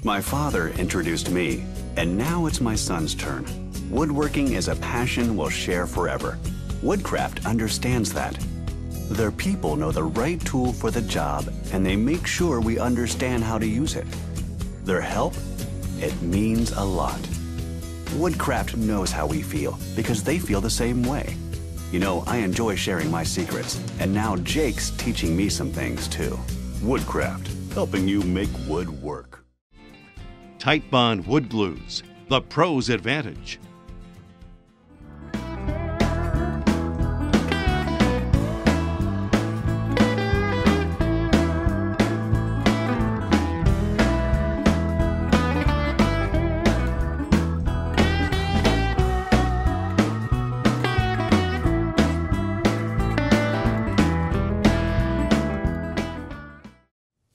My father introduced me, and now it's my son's turn. Woodworking is a passion we'll share forever. Woodcraft understands that. Their people know the right tool for the job, and they make sure we understand how to use it. Their help, it means a lot. Woodcraft knows how we feel because they feel the same way. You know, I enjoy sharing my secrets, and now Jake's teaching me some things too. Woodcraft, helping you make wood work. Tight Bond Wood Glues, the pro's advantage.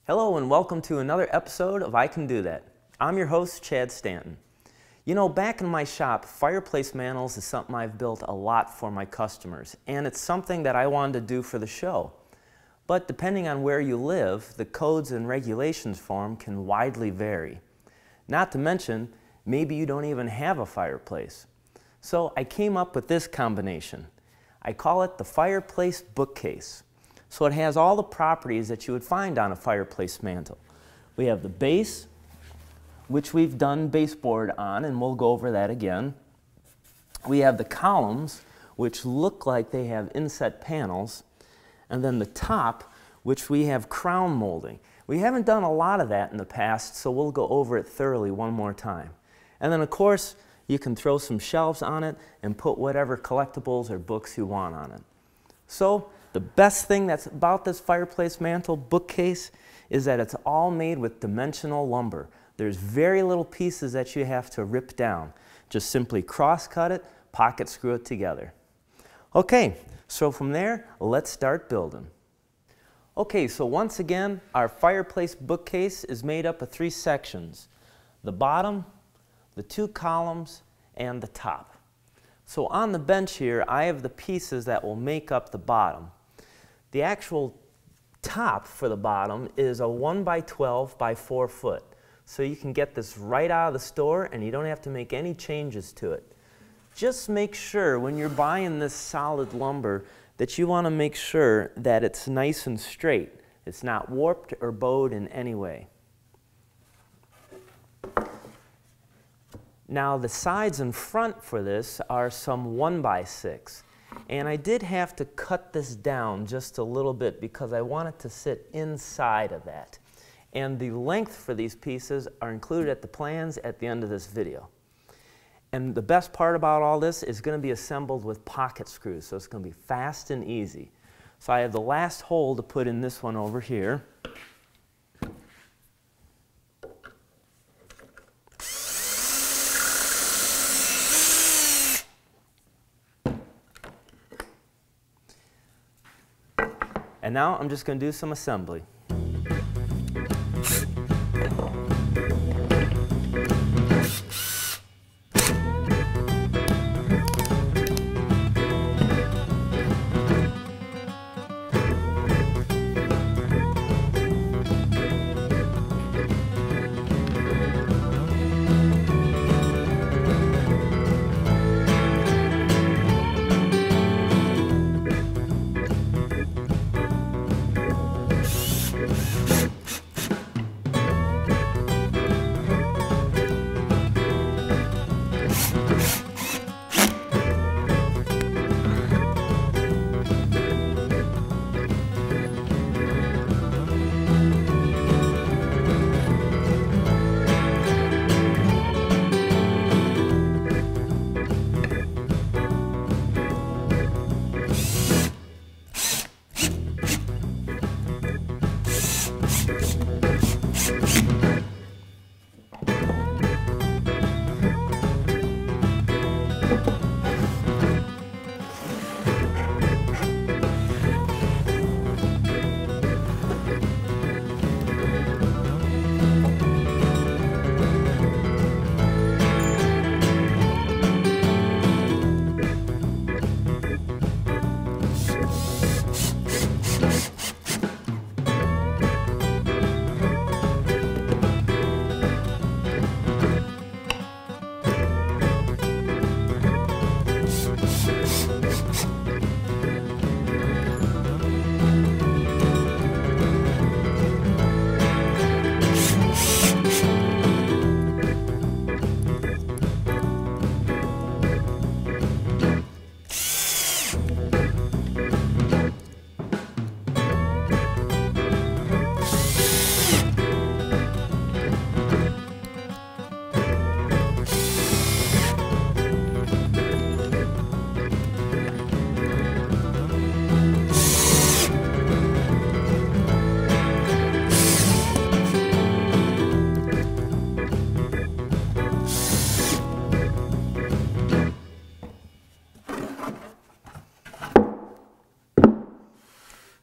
Hello and welcome to another episode of I Can Do That. I'm your host, Chad Stanton. You know, back in my shop, fireplace mantles is something I've built a lot for my customers, and it's something that I wanted to do for the show. But depending on where you live, the codes and regulations for them can widely vary. Not to mention, maybe you don't even have a fireplace. So I came up with this combination. I call it the Fireplace Bookcase. So it has all the properties that you would find on a fireplace mantle. We have the base, which we've done baseboard on, and we'll go over that again. We have the columns, which look like they have inset panels, and then the top, which we have crown molding. We haven't done a lot of that in the past, so we'll go over it thoroughly one more time. And then of course, you can throw some shelves on it and put whatever collectibles or books you want on it. So the best thing that's about this fireplace mantle bookcase is that it's all made with dimensional lumber. There's very little pieces that you have to rip down. Just simply cross-cut it, pocket screw it together. Okay, so from there, let's start building. Okay, so once again, our fireplace bookcase is made up of 3 sections: the bottom, the 2 columns, and the top. So on the bench here, I have the pieces that will make up the bottom. The actual top for the bottom is a 1x12 by 4 foot. So you can get this right out of the store and you don't have to make any changes to it. Just make sure when you're buying this solid lumber that you want to make sure that it's nice and straight. It's not warped or bowed in any way. Now the sides and front for this are some 1x6. And I did have to cut this down just a little bit because I want it to sit inside of that. And the length for these pieces are included at the plans at the end of this video. And the best part about all this is going to be assembled with pocket screws, so it's going to be fast and easy. So I have the last hole to put in this one over here. And now I'm just going to do some assembly.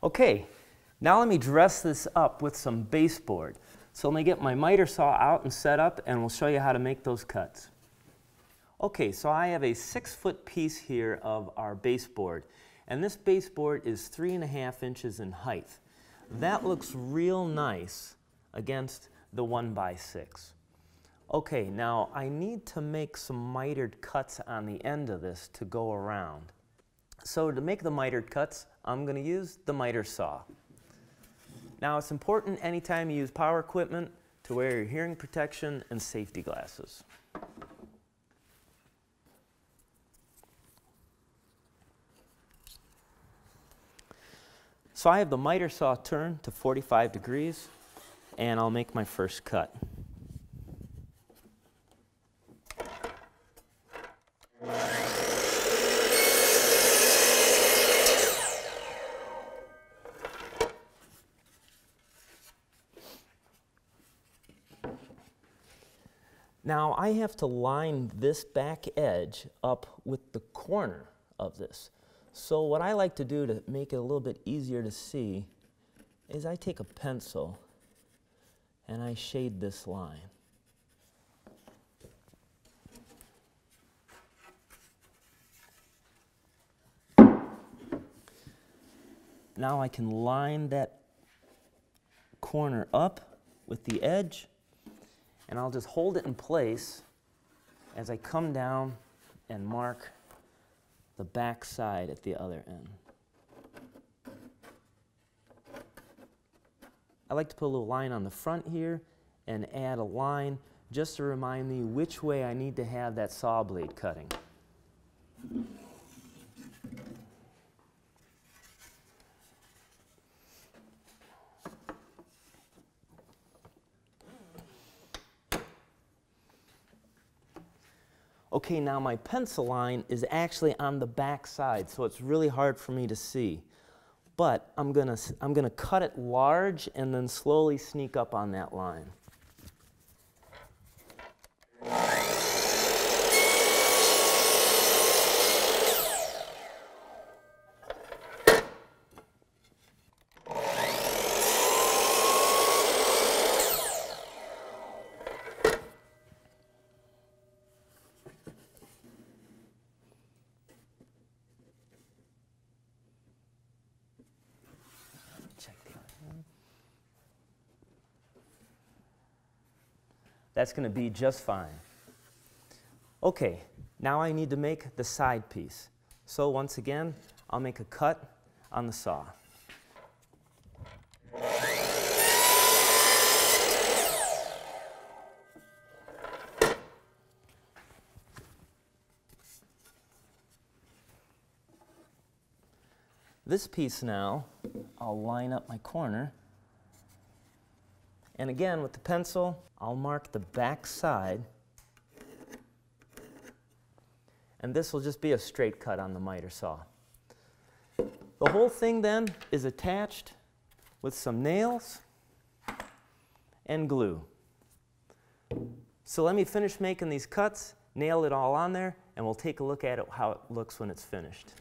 Okay, now let me dress this up with some baseboard. So let me get my miter saw out and set up, and we'll show you how to make those cuts. Okay, so I have a 6-foot piece here of our baseboard, and this baseboard is 3.5 inches in height. That looks real nice against the 1x6. Okay, now I need to make some mitered cuts on the end of this to go around. So to make the mitered cuts, I'm going to use the miter saw. Now it's important anytime you use power equipment to wear your hearing protection and safety glasses. So I have the miter saw turned to 45 degrees, and I'll make my first cut. Now I have to line this back edge up with the corner of this. So what I like to do to make it a little bit easier to see is I take a pencil and I shade this line. Now I can line that corner up with the edge, and I'll just hold it in place as I come down and mark the back side at the other end. I like to put a little line on the front here and add a line just to remind me which way I need to have that saw blade cutting. Okay, now my pencil line is actually on the back side, so it's really hard for me to see. But I'm gonna cut it large and then slowly sneak up on that line. That's going to be just fine. Okay, now I need to make the side piece. So once again, I'll make a cut on the saw. This piece now, I'll line up my corner. And again, with the pencil, I'll mark the back side. And this will just be a straight cut on the miter saw. The whole thing then is attached with some nails and glue. So let me finish making these cuts, nail it all on there, and we'll take a look at it, how it looks when it's finished.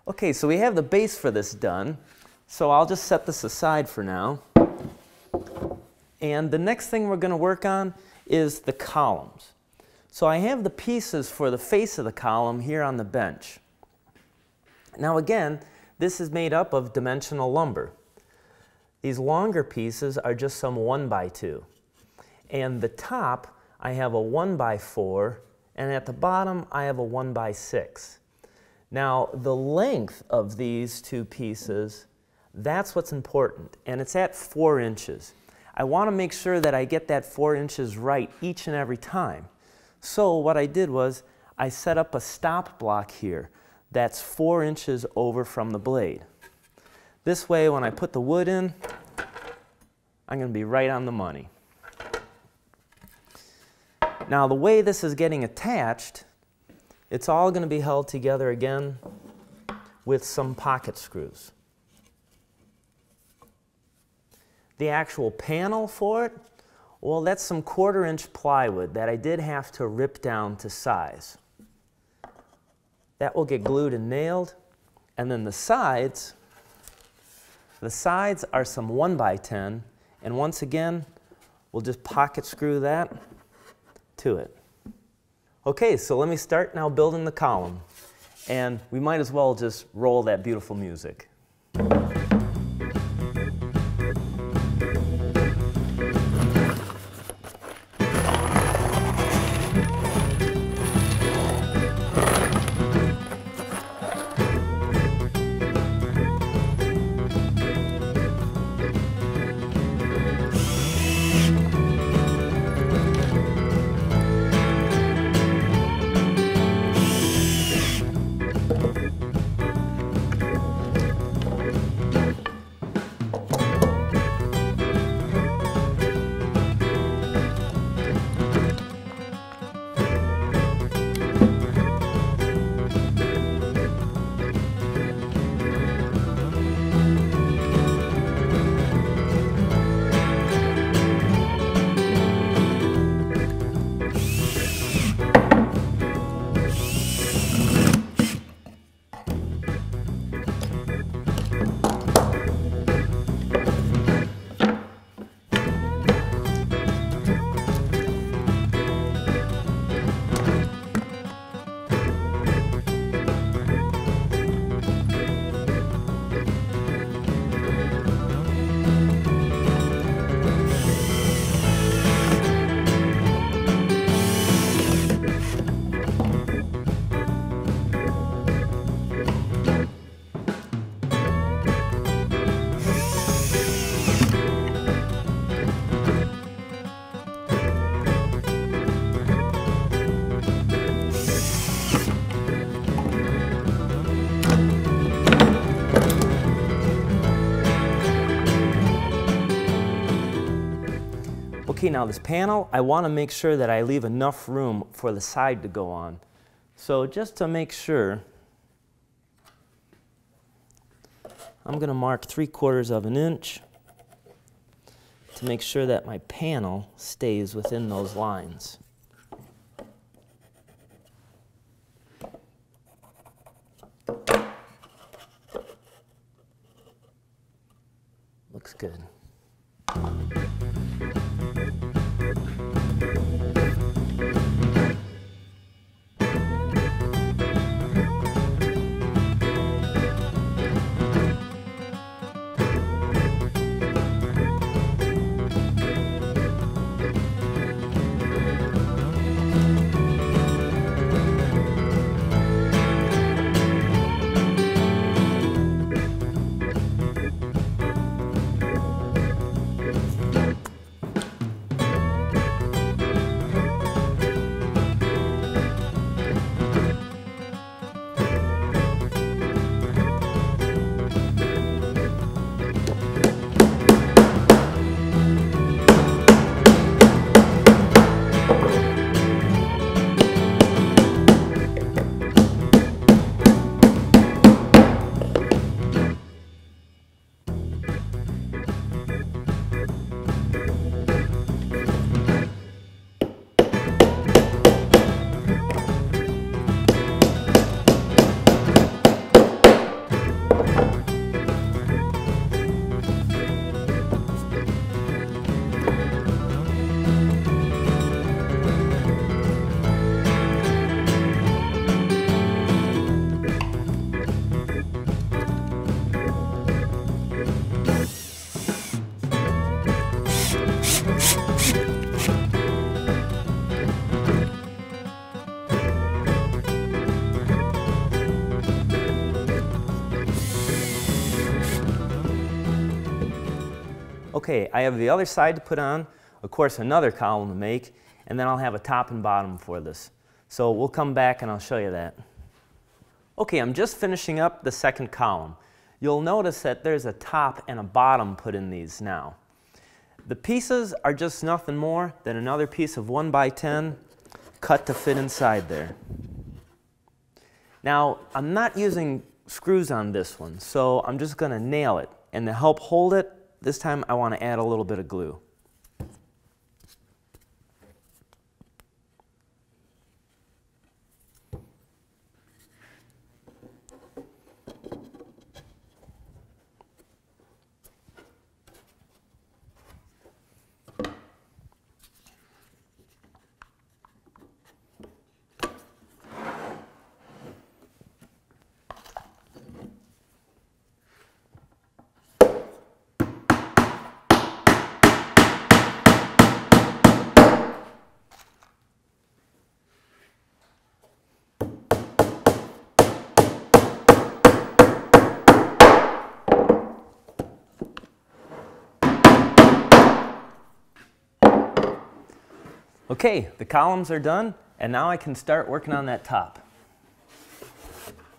Okay, so we have the base for this done. So I'll just set this aside for now. And the next thing we're going to work on is the columns. So I have the pieces for the face of the column here on the bench. Now again, this is made up of dimensional lumber. These longer pieces are just some 1x2. And the top, I have a 1x4, and at the bottom, I have a 1x6. Now, the length of these two pieces, that's what's important, and it's at 4 inches. I want to make sure that I get that 4 inches right each and every time. So what I did was I set up a stop block here that's 4 inches over from the blade. This way, when I put the wood in, I'm going to be right on the money. Now, the way this is getting attached, it's all going to be held together again with some pocket screws. The actual panel for it, well, that's some 1/4 inch plywood that I did have to rip down to size. That will get glued and nailed, and then the sides, The sides are some 1x10, and once again, we'll just pocket screw that to it. Okay, so let me start now building the column, and we might as well just roll that beautiful music. Okay, now this panel, I want to make sure that I leave enough room for the side to go on. So just to make sure, I'm going to mark 3/4 of an inch to make sure that my panel stays within those lines. Looks good. Okay, I have the other side to put on, of course another column to make, and then I'll have a top and bottom for this. So we'll come back and I'll show you that. Okay, I'm just finishing up the second column. You'll notice that there's a top and a bottom put in these now. The pieces are just nothing more than another piece of 1x10 cut to fit inside there. Now, I'm not using screws on this one, so I'm just going to nail it. And to help hold it, this time I want to add a little bit of glue. Okay, the columns are done, and now I can start working on that top.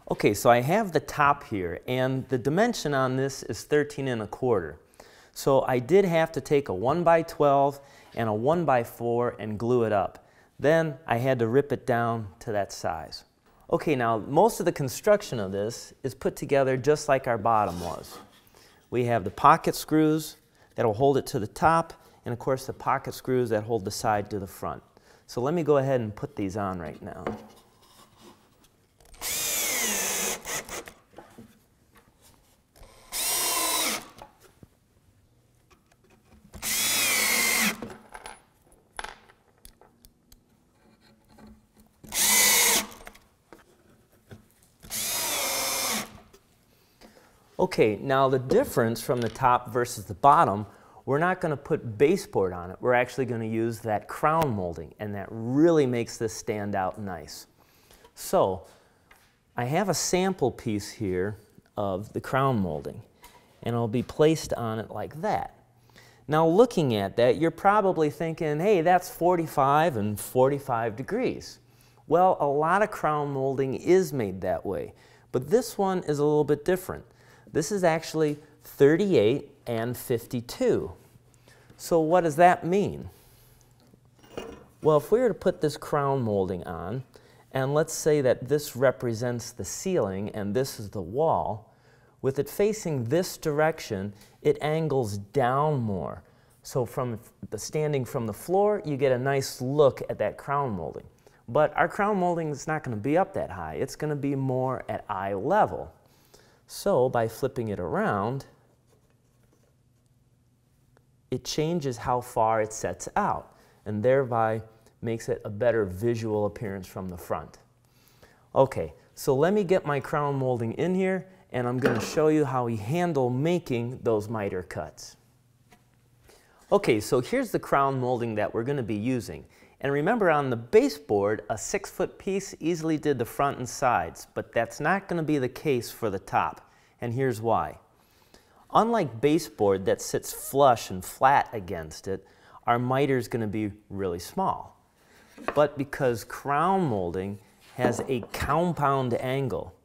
Okay, so I have the top here, and the dimension on this is 13 1/4. So I did have to take a 1x12 and a 1x4 and glue it up. Then I had to rip it down to that size. Okay, now most of the construction of this is put together just like our bottom was. We have the pocket screws that will hold it to the top, and of course the pocket screws that hold the side to the front. So let me go ahead and put these on right now. Okay, now the difference from the top versus the bottom, we're not going to put baseboard on it. We're actually going to use that crown molding, and that really makes this stand out nice. So I have a sample piece here of the crown molding, and it'll be placed on it like that. Now looking at that, you're probably thinking, hey, that's 45 and 45 degrees. Well, a lot of crown molding is made that way, but this one is a little bit different. This is actually 38 and 52. So what does that mean? Well, if we were to put this crown molding on, and let's say that this represents the ceiling and this is the wall, with it facing this direction, it angles down more. So standing from the floor, you get a nice look at that crown molding. But our crown molding is not going to be up that high. It's going to be more at eye level. So by flipping it around, it changes how far it sets out, and thereby makes it a better visual appearance from the front. Okay, so let me get my crown molding in here, and I'm going to show you how we handle making those miter cuts. Okay, so here's the crown molding that we're going to be using. And remember, on the baseboard, a 6-foot piece easily did the front and sides, but that's not going to be the case for the top, and here's why. Unlike baseboard that sits flush and flat against it, our miter is going to be really small. But because crown molding has a compound angle,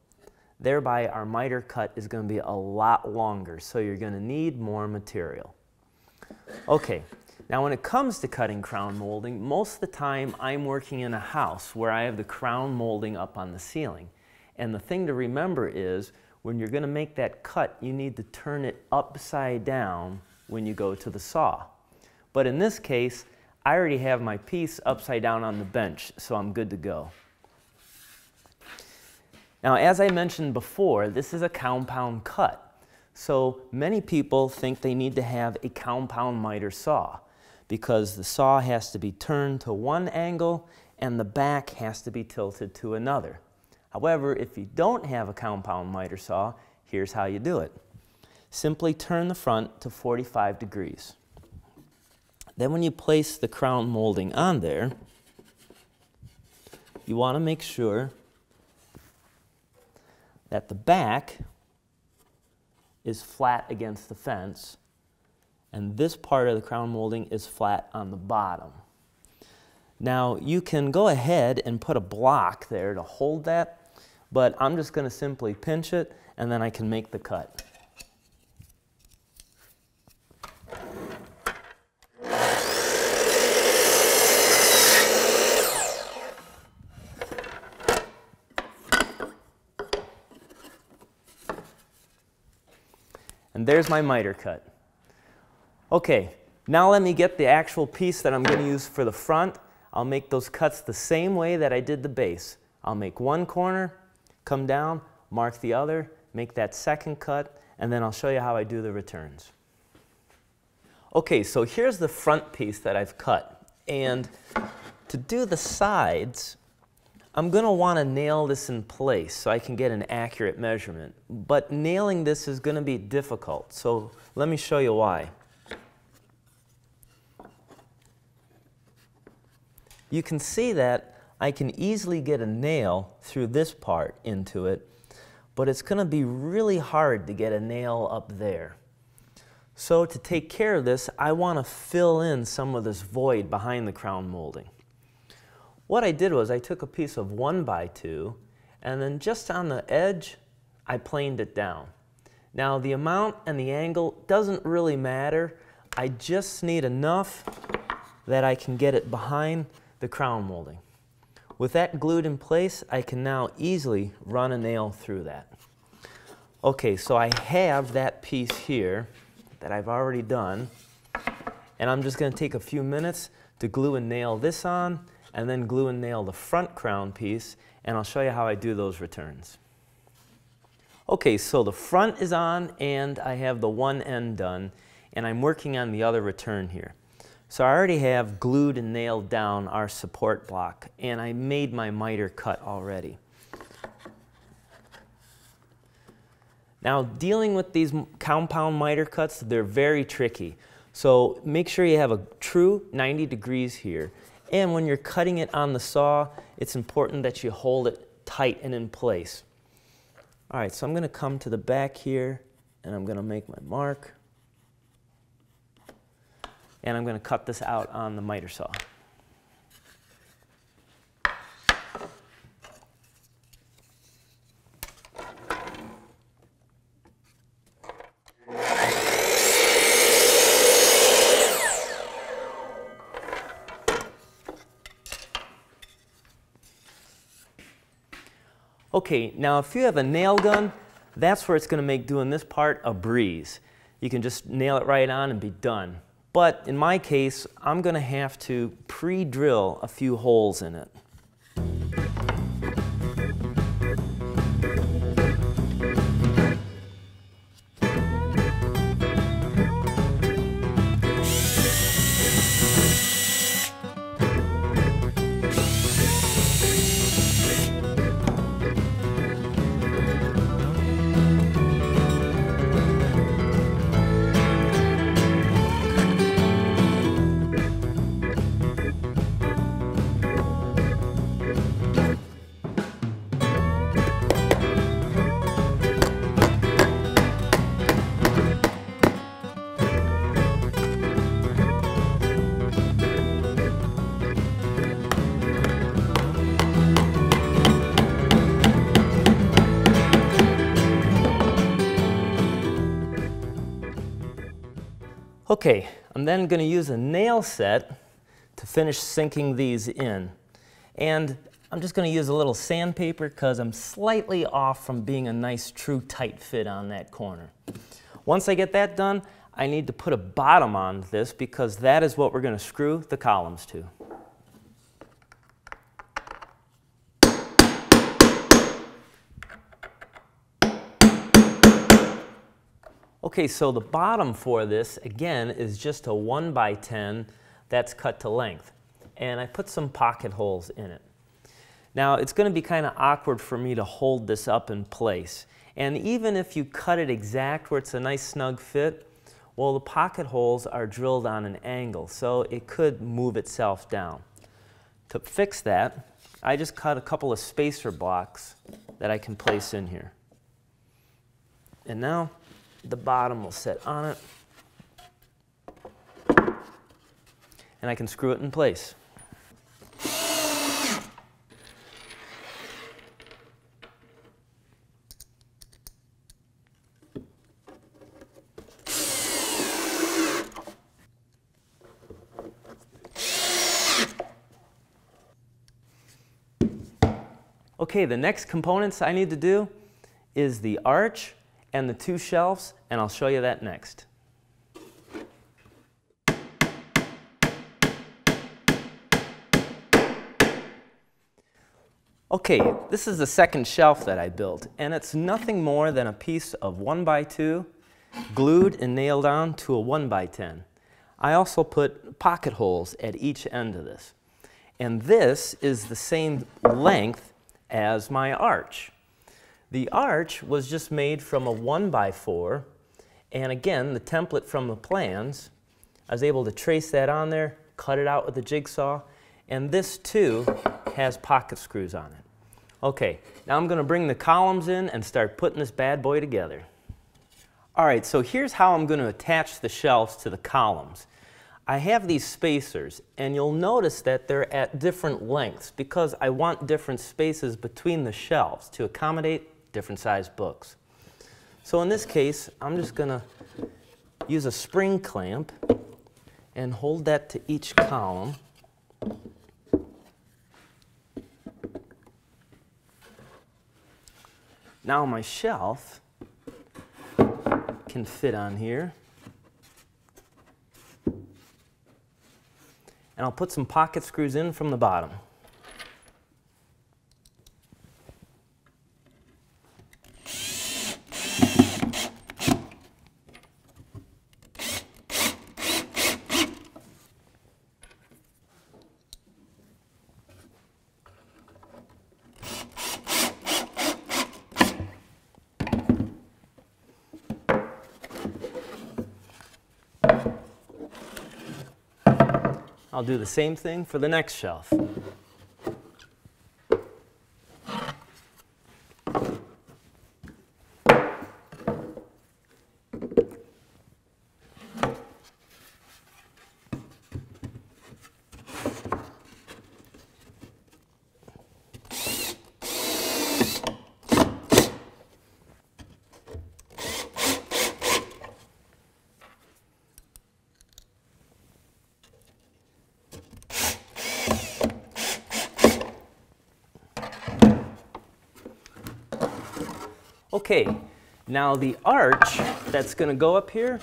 thereby our miter cut is going to be a lot longer, so you're going to need more material. Okay. Now when it comes to cutting crown molding, most of the time I'm working in a house where I have the crown molding up on the ceiling. And the thing to remember is when you're going to make that cut, you need to turn it upside down when you go to the saw. But in this case, I already have my piece upside down on the bench, so I'm good to go. Now as I mentioned before, this is a compound cut. So many people think they need to have a compound miter saw, because the saw has to be turned to one angle and the back has to be tilted to another. However, if you don't have a compound miter saw, here's how you do it. Simply turn the front to 45 degrees. Then when you place the crown molding on there, you want to make sure that the back is flat against the fence, and this part of the crown molding is flat on the bottom. Now you can go ahead and put a block there to hold that, but I'm just going to simply pinch it and then I can make the cut. And there's my miter cut. Okay, now let me get the actual piece that I'm going to use for the front. I'll make those cuts the same way that I did the base. I'll make one corner, come down, mark the other, make that second cut, and then I'll show you how I do the returns. Okay, so here's the front piece that I've cut. And to do the sides, I'm going to want to nail this in place so I can get an accurate measurement. But nailing this is going to be difficult, so let me show you why. You can see that I can easily get a nail through this part into it, but it's going to be really hard to get a nail up there. So to take care of this, I want to fill in some of this void behind the crown molding. What I did was I took a piece of 1x2 and then just on the edge I planed it down. Now the amount and the angle doesn't really matter. I just need enough that I can get it behind the crown molding. With that glued in place, I can now easily run a nail through that. Okay, so I have that piece here that I've already done, and I'm just going to take a few minutes to glue and nail this on, and then glue and nail the front crown piece, and I'll show you how I do those returns. Okay, so the front is on and I have the one end done, and I'm working on the other return here. So I already have glued and nailed down our support block, and I made my miter cut already. Now, dealing with these compound miter cuts, they're very tricky. So make sure you have a true 90 degrees here. And when you're cutting it on the saw, it's important that you hold it tight and in place. All right, so I'm going to come to the back here, and I'm going to make my mark. And I'm going to cut this out on the miter saw. Okay, now if you have a nail gun, that's where it's going to make doing this part a breeze. You can just nail it right on and be done. But in my case, I'm going to have to pre-drill a few holes in it. Okay, I'm then going to use a nail set to finish sinking these in. And I'm just going to use a little sandpaper because I'm slightly off from being a nice true tight fit on that corner. Once I get that done, I need to put a bottom on this because that is what we're going to screw the columns to. Okay, so the bottom for this, again, is just a 1x10 that's cut to length. And I put some pocket holes in it. Now, it's going to be kind of awkward for me to hold this up in place. And even if you cut it exact where it's a nice snug fit, well, the pocket holes are drilled on an angle, so it could move itself down. To fix that, I just cut a couple of spacer blocks that I can place in here. And now, the bottom will sit on it, and I can screw it in place. Okay, the next components I need to do is the arch and the two shelves, and I'll show you that next. Okay, this is the second shelf that I built, and it's nothing more than a piece of 1x2 glued and nailed on to a 1x10. I also put pocket holes at each end of this. And this is the same length as my arch. The arch was just made from a 1x4, and again, the template from the plans, I was able to trace that on there, cut it out with a jigsaw, and this too has pocket screws on it. Okay, now I'm going to bring the columns in and start putting this bad boy together. All right, so here's how I'm going to attach the shelves to the columns. I have these spacers, and you'll notice that they're at different lengths because I want different spaces between the shelves to accommodate different sized books. So in this case, I'm just going to use a spring clamp and hold that to each column. Now my shelf can fit on here. And I'll put some pocket screws in from the bottom. I'll do the same thing for the next shelf. Okay, now the arch that's going to go up here,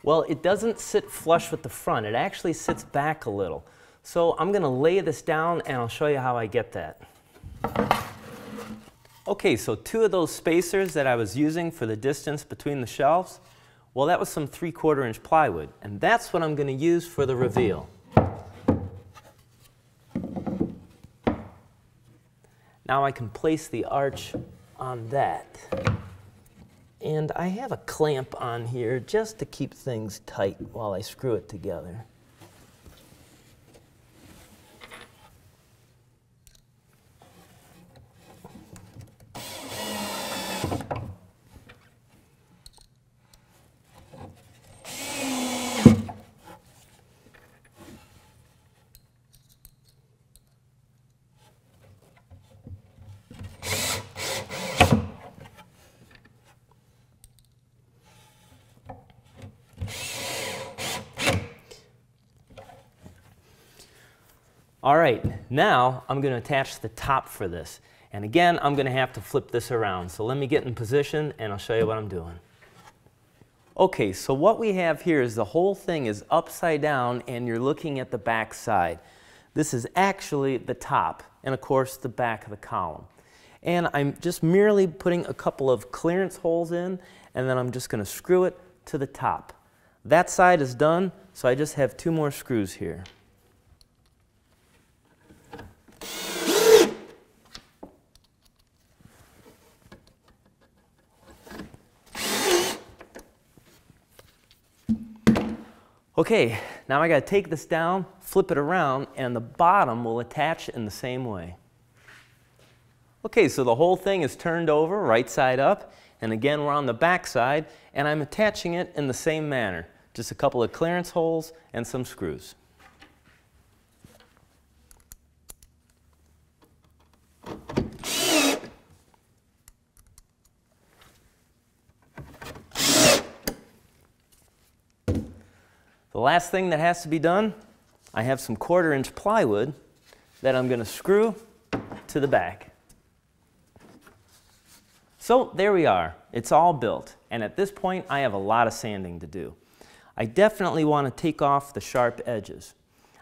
well, it doesn't sit flush with the front. It actually sits back a little. So I'm going to lay this down and I'll show you how I get that. Okay, so 2 of those spacers that I was using for the distance between the shelves, well, that was some 3/4 inch plywood, and that's what I'm going to use for the reveal. Now I can place the arch on that. And I have a clamp on here just to keep things tight while I screw it together. All right, now I'm going to attach the top for this. And again, I'm going to have to flip this around. So let me get in position and I'll show you what I'm doing. Okay, so what we have here is the whole thing is upside down and you're looking at the back side. This is actually the top and of course the back of the column. And I'm just merely putting a couple of clearance holes in and then I'm just going to screw it to the top. That side is done, so I just have 2 more screws here. Okay, now I got to take this down, flip it around, and the bottom will attach in the same way. Okay, so the whole thing is turned over, right side up, and again we're on the back side, and I'm attaching it in the same manner. Just a couple of clearance holes and some screws. The last thing that has to be done, I have some 1/4 inch plywood that I'm going to screw to the back. So there we are. It's all built. And at this point, I have a lot of sanding to do. I definitely want to take off the sharp edges.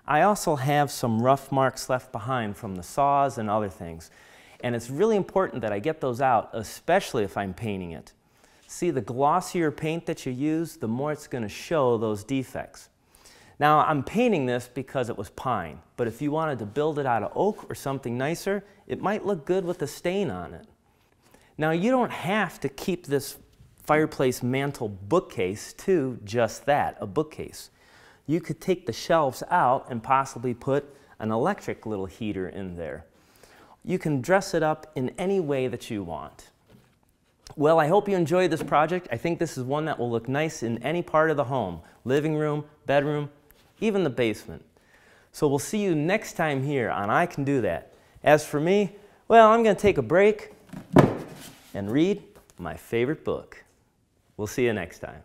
I also have some rough marks left behind from the saws and other things. And it's really important that I get those out, especially if I'm painting it. See, the glossier paint that you use, the more it's going to show those defects. Now, I'm painting this because it was pine, but if you wanted to build it out of oak or something nicer, it might look good with a stain on it. Now, you don't have to keep this fireplace mantle bookcase to just that, a bookcase. You could take the shelves out and possibly put an electric little heater in there. You can dress it up in any way that you want. Well, I hope you enjoyed this project. I think this is one that will look nice in any part of the home. Living room, bedroom, even the basement. So we'll see you next time here on I Can Do That. As for me, well, I'm going to take a break and read my favorite book. We'll see you next time.